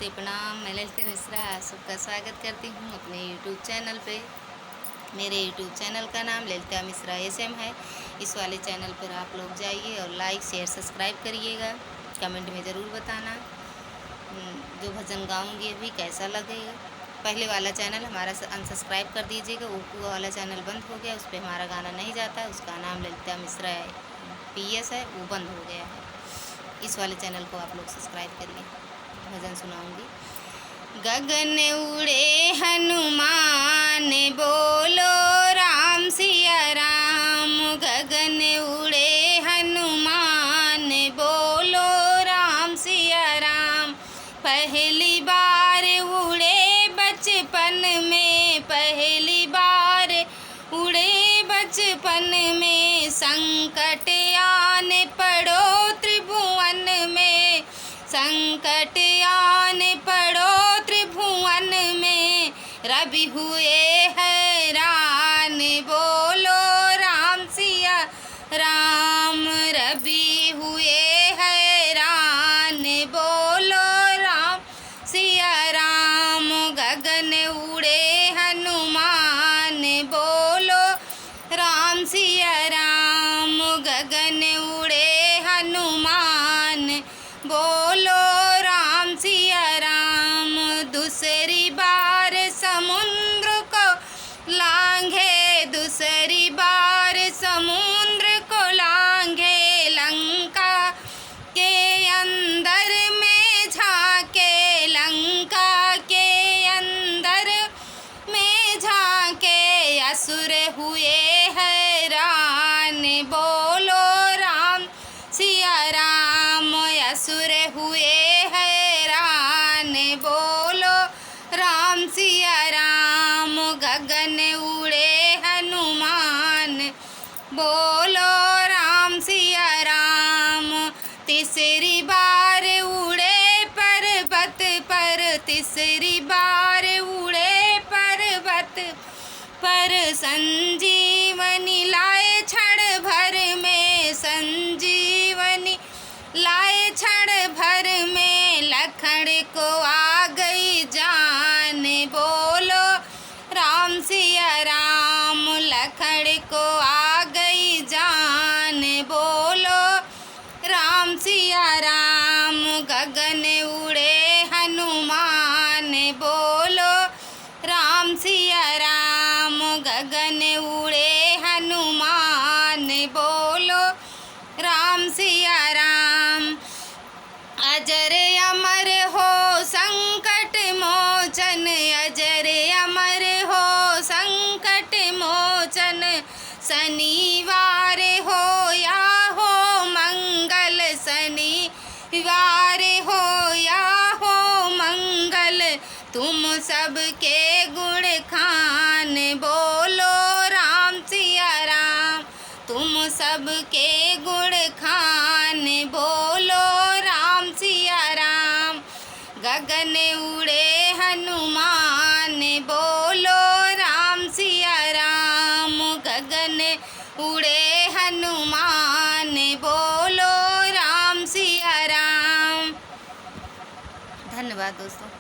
नमस्ते प्रणाम। मैं ललिता मिश्रा सबका स्वागत करती हूँ अपने यूट्यूब चैनल पे। मेरे यूट्यूब चैनल का नाम ललिता मिश्रा SM है। इस वाले चैनल पर आप लोग जाइए और लाइक शेयर सब्सक्राइब करिएगा। कमेंट में ज़रूर बताना जो भजन गाऊँगी अभी कैसा लगेगा। पहले वाला चैनल हमारा अनसब्सक्राइब कर दीजिएगा, वो वाला चैनल बंद हो गया, उस पर हमारा गाना नहीं जाता। उसका नाम ललिता मिश्रा PS है, वो बंद हो गया है। इस वाले चैनल को आप लोग सब्सक्राइब करिए। भजन सुनाऊंगी। गगन उड़े हनुमान बोलो राम सिया राम। गगन उड़े हनुमान बोलो राम सिया राम। पहली बार उड़े बचपन में, पहली बार उड़े बचपन में। संकट आने पड़ो त्रिभुवन में, संकट आने पड़ो त्रिभुवन में। रवि हुए हैरान बोलो राम सिया राम। रवि हुए हैरान बोलो राम सिया राम। गगन उड़े हनुमान बोलो राम सिया राम। गगन उड़े हनुमान बोलो राम सिया राम। दूसरी बार समुद्र को लांघे, दूसरी बार समुद्र को लांघे। लंका के अंदर में झांके, लंका के अंदर में झांके। असुर हुए हैरान बोलो राम सिया राम। असुर हुए हैरान बोलो राम सिया राम। गगन उड़े हनुमान बोलो राम सिया राम। तीसरी बार उड़े पर्वत पर, तीसरी बार उड़े पर्वत पर। संजीवनी लाए क्षण भर में, संजीवनी लाए क्षण भर में। लखन को आ गई जान बोलो राम सिया राम। लखन को आ गई जान बोलो राम सिया राम। गगन उड़े हनुमान बोलो राम सिया राम। गगन उड़े हनुमान बोलो राम सिया राम। अजर अमर हो संकट मोचन, अजर अमर हो संकट मोचन। शनिवार हो या हो मंगल, शनिवार हो या हो मंगल। तुम सबके गुण खान बोलो राम सिया राम। तुम सबके गुण खान बोलो राम सिया राम। गगन उड़े हनुमान बोलो राम सिया राम। गगन उड़े हनुमान बोलो राम सिया राम। धन्यवाद दोस्तों।